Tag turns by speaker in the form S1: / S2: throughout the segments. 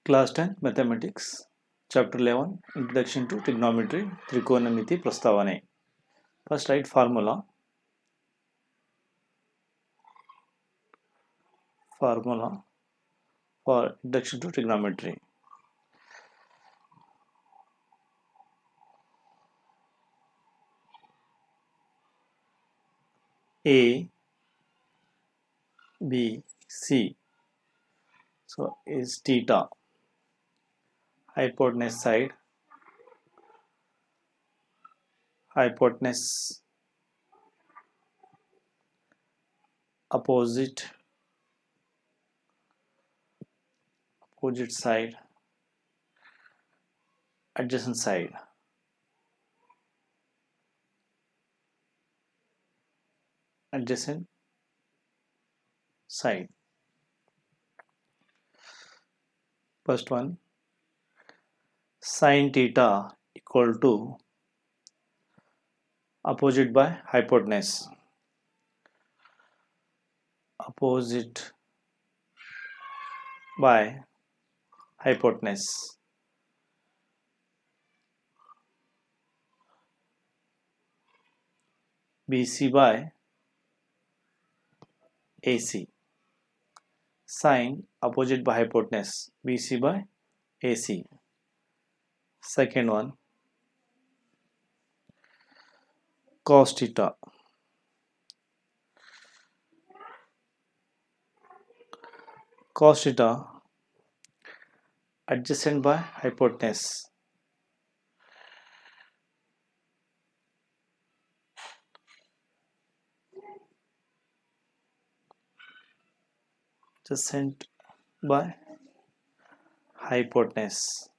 S1: Class 10 Mathematics Chapter 11 Introduction to Trigonometry Trikonamiti Prastavane. First write formula for Introduction to Trigonometry. A, B, C. So is theta. Hypotenuse side, hypotenuse opposite side, adjacent side. Adjacent side. First one, sin theta equal to opposite by hypotenuse. Opposite by hypotenuse. BC by AC. Sine opposite by hypotenuse. BC by AC. Second one, cos theta. Cos theta adjacent by hypotenuse. Adjacent by hypotenuse.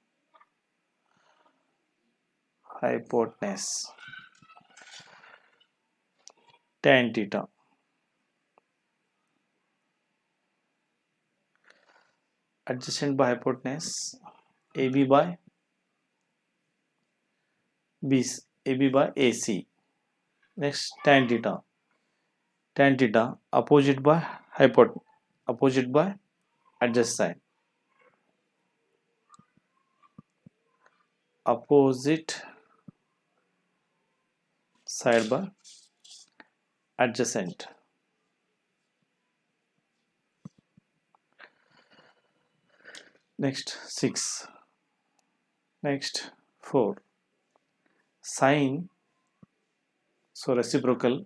S1: Tan theta. Adjacent by hypotenuse. AB by BC. AB by AC. Next, tan theta. Tan theta opposite by adjacent side. Opposite side by adjacent. Next 6. Next 4. Sine, so reciprocal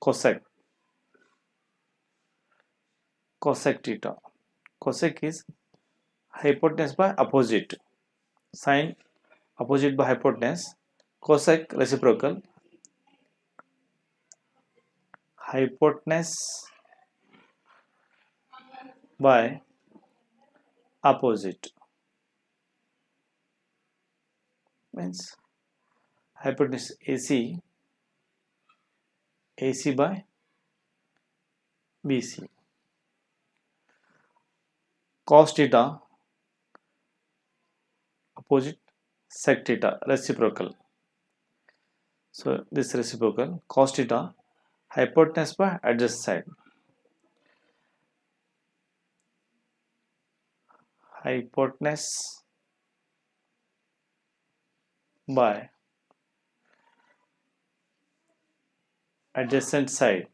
S1: cosec. Cosec theta. Cosec is hypotenuse by opposite. Sine opposite by hypotenuse. Cosec reciprocal. Hypotenuse by opposite. Means hypotenuse AC by BC. Cos theta opposite sec theta reciprocal. So this reciprocal cos theta hypotenuse by adjacent side. Hypotenuse by adjacent side.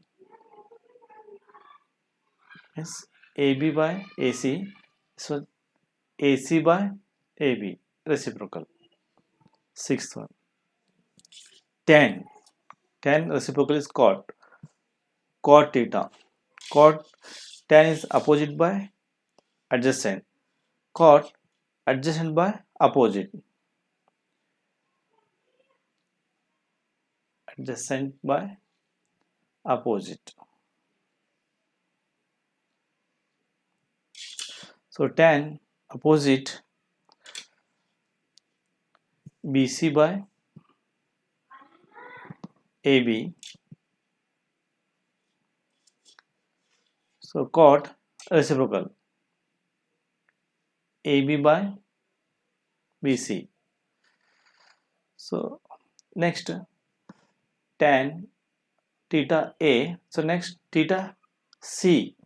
S1: Yes, AB by AC. So AC by AB reciprocal. Sixth one. Tan reciprocal is cot theta. Tan is opposite by adjacent. Cot adjacent by opposite. Adjacent by opposite. So tan opposite BC by AB. So cot reciprocal AB by BC. So next tan theta A. So next theta C.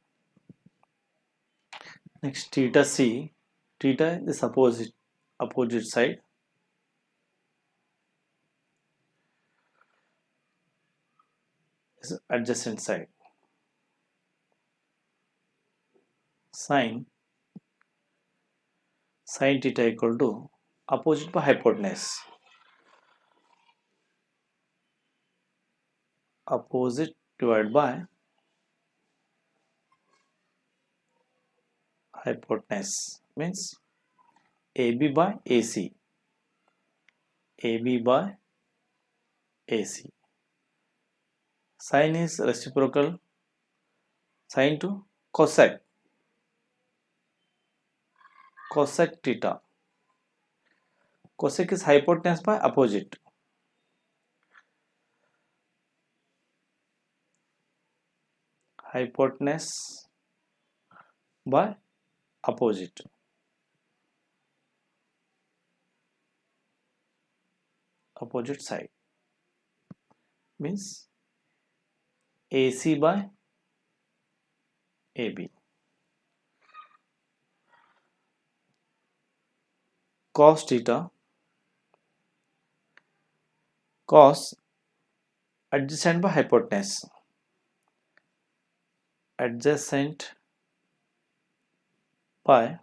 S1: Next theta C. theta is opposite side. Is adjacent side. Sine theta equal to opposite by hypotenuse. Opposite divided by hypotenuse means AB by AC. AB by AC. Sine is reciprocal sine to cosec. Cosec theta. Cosec is hypotenuse by opposite. Hypotenuse by opposite. Opposite side means AC by AB. Cos theta. Cos adjacent by hypotenuse. Adjacent by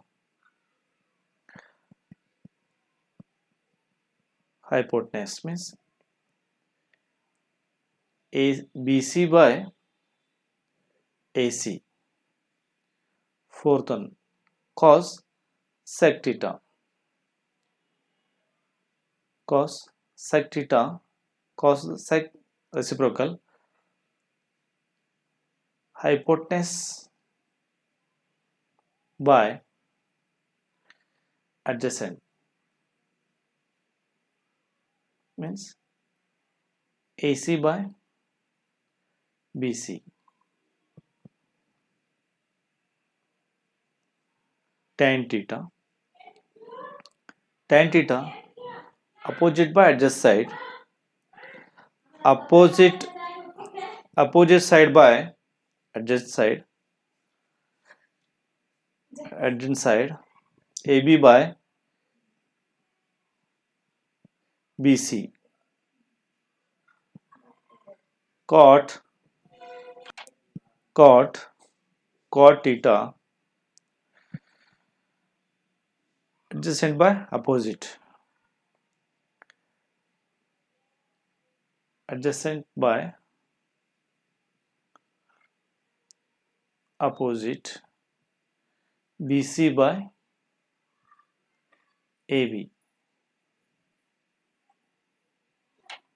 S1: hypotenuse means BC by AC. Fourth one, cos sec theta. Cos sec theta. Cos sec reciprocal. Hypotenuse by adjacent means AC by BC. Tan theta. Tan theta opposite by adjacent side. Opposite side by adjacent side. Adjacent side. AB by BC. Cot theta adjacent by opposite. Adjacent by opposite. BC by AB.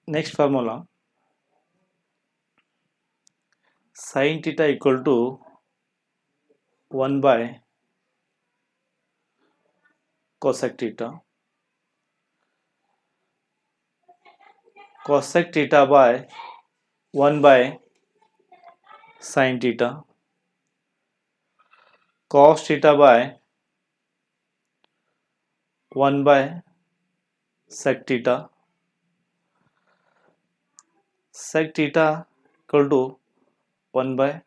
S1: Next formula, sin theta equal to 1 by cosec theta. Cosec theta by 1 by sin theta. Cos theta by 1 by sec theta. Sec theta equal to 1 by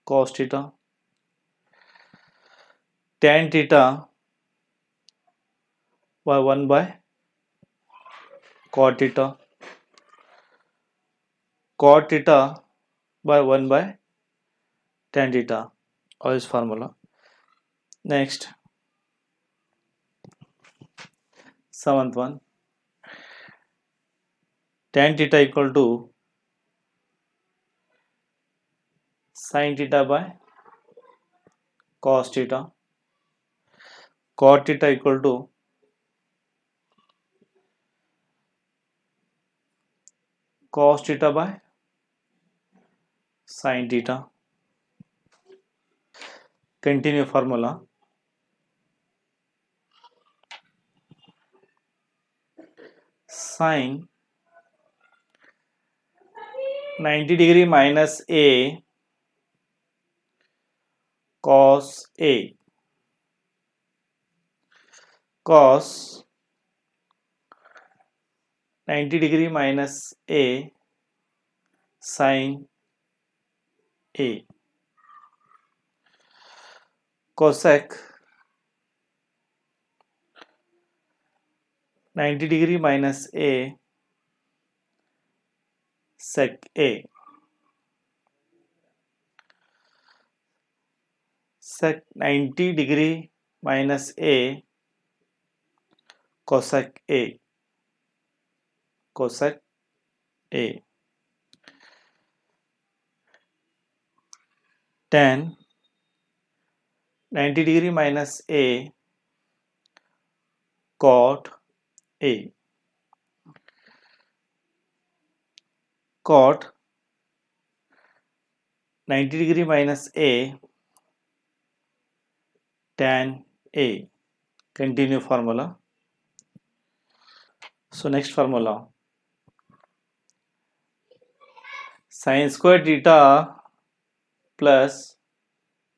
S1: cos theta. Tan theta by 1 by cot theta. Cot theta by 1 by tan theta. All is formula. Next, seventh one, tan theta equal to sin theta by cos theta. Cot theta equal to cos theta by sin theta. Continue formula. Sin 90 degree minus A cos A. Cos 90 degree minus A sin A. Cosec 90 degree minus A sec A. Sec 90 degree minus A cosec A. Cosec A. Tan 90 degree minus A cot A. Cot 90 degree minus A tan A. Continue formula. So next formula, sin square theta plus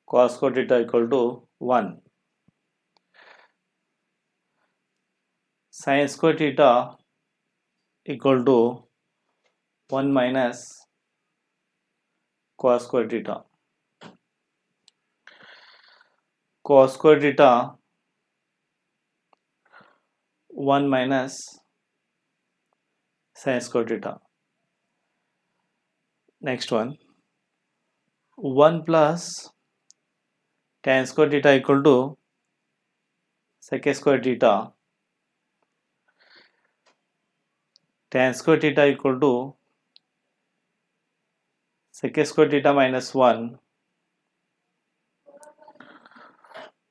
S1: cos square theta equal to 1. Sin square theta equal to 1 minus cos square theta. Cos square theta 1 minus sin square theta. Next one, 1 plus tan square theta equal to sec square theta. Tan square theta equal to sec square theta minus 1.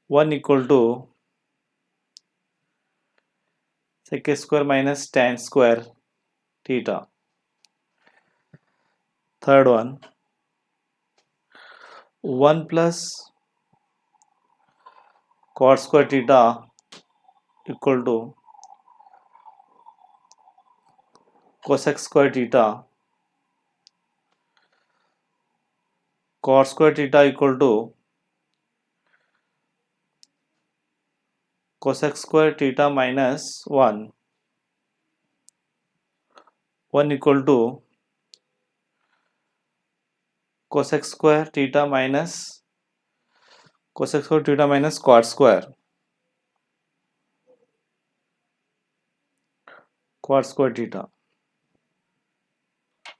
S1: 1 equal to sec square minus tan square theta. Third one, 1 plus cot square theta equal to cosec square theta. Cot square theta equal to cosec square theta minus 1. 1 equal to cosec square theta minus cot square theta,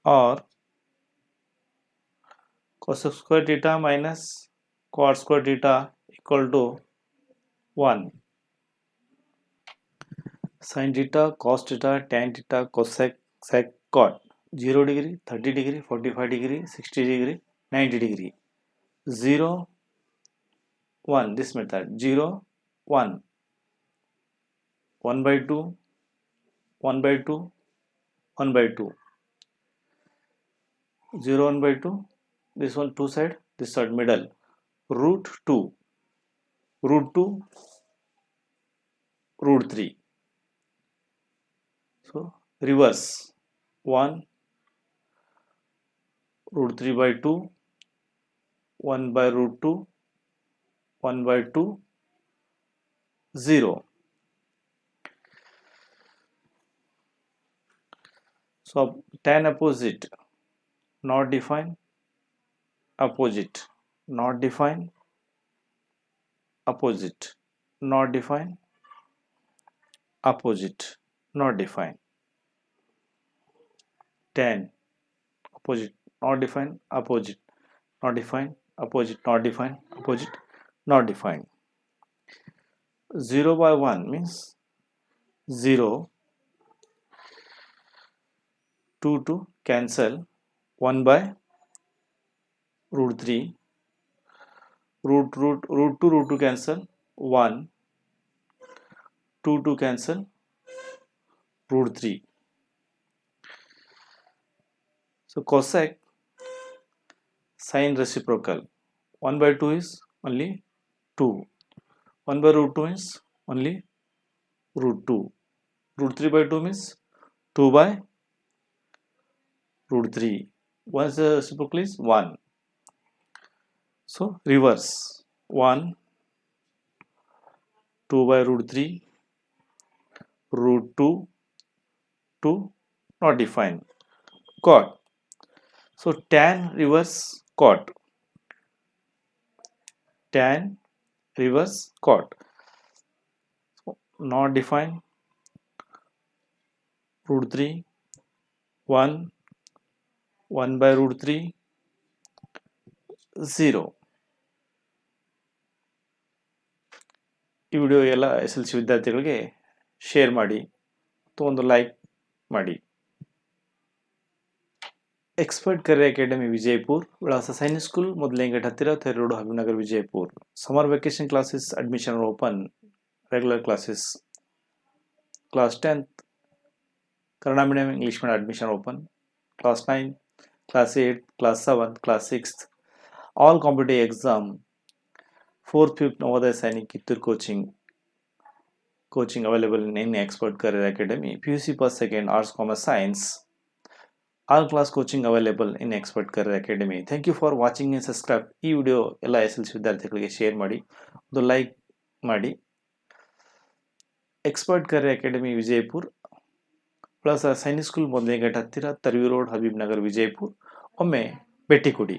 S1: or cosec square theta minus cot square theta equal to 1. Sin theta, cos theta, tan theta, cosec, sec, cot. 0 degree, 30 degree, 45 degree, 60 degree, 90 degree. 0, 1, this method. 0, 1, 1 by 2, 1 by 2, 1 by 2. 0, 1 by 2. This one, two side, this side, middle. Root 2, root 2, root 3. So, reverse. 1, root 3 by 2, 1 by root 2, 1 by 2, 0. So, tan opposite, not defined, opposite, not defined, opposite, not defined, opposite, not defined. Tan opposite, not defined, opposite, not defined, opposite, not defined, opposite, not defined. 0 by 1 means 0, 2 to cancel, 1 by root 3, root 2 cancel, 1, 2 to cancel, root 3. So cosec sine reciprocal, 1 by 2 is only 2, 1 by root 2 is only root 2, root 3 by 2 means 2 by root 3. Once the reciprocal is 1. So reverse, 1, 2 by root 3, root 2, 2, not defined, cot. So tan reverse cot, tan reverse cot, so not defined, root 3 1 1 by root 3 0. ಈ video ಎಲ್ಲ SLC ವಿದ್ಯಾರ್ಥಿಗಳಿಗೆ share ಮಾಡಿ ಅಥವಾ ಒಂದು like ಮಾಡಿ. Expert career academy Vijayapura, ವಿಳಾಸ Sainik school, ಮೊದಲಿಂಗೇಟ್ ಹತ್ತಿರ, ಥೈರ್ road, Habibnagar, Vijaypur. Summer vacation classes admission are open. Regular classes class 10th Kannada medium, English medium admission open. Class 9, class 8, class 7, class 6th all competitive exam 4th 5th Navodaya Sainik Kittur coaching available in Expert Career Academy. PUC First Second Arts Commerce Science all class coaching available in Expert Career Academy. Thank you for watching and subscribe. ಈ video ಎಲ್ಲ SLC ವಿದ್ಯಾರ್ಥಿಗಳಿಗೆ share ಮಾಡಿ, ಒಂದು like ಮಾಡಿ. Expert career academy Vijaypur, plus Sainik school ಮೊದಲಿಂಗೇಟ್ ಹತ್ತಿರ, Torvi road, Habib Nagar, Vijaypur. ಒಮ್ಮೆ ಭೇಟಿ ಕೊಡಿ.